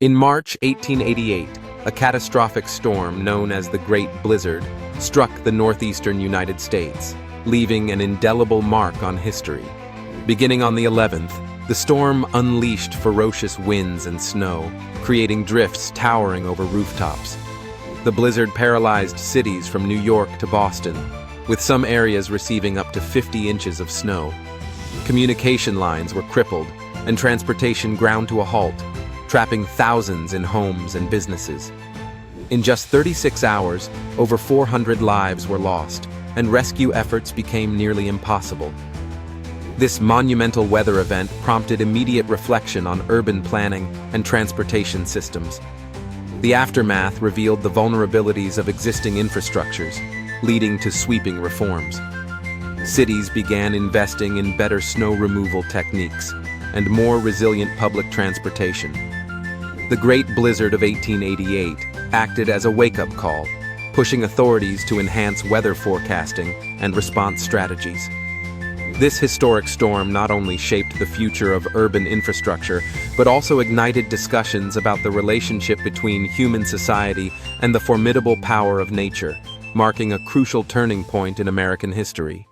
In March 1888, a catastrophic storm known as the Great Blizzard struck the northeastern United States, leaving an indelible mark on history. Beginning on the 11th, the storm unleashed ferocious winds and snow, creating drifts towering over rooftops. The blizzard paralyzed cities from New York to Boston, with some areas receiving up to 50 inches of snow. Communication lines were crippled, and transportation ground to a halt, trapping thousands in homes and businesses. In just 36 hours, over 400 lives were lost, and rescue efforts became nearly impossible. This monumental weather event prompted immediate reflection on urban planning and transportation systems. The aftermath revealed the vulnerabilities of existing infrastructures, leading to sweeping reforms. Cities began investing in better snow removal techniques and more resilient public transportation. The Great Blizzard of 1888 acted as a wake-up call, pushing authorities to enhance weather forecasting and response strategies. This historic storm not only shaped the future of urban infrastructure, but also ignited discussions about the relationship between human society and the formidable power of nature, marking a crucial turning point in American history.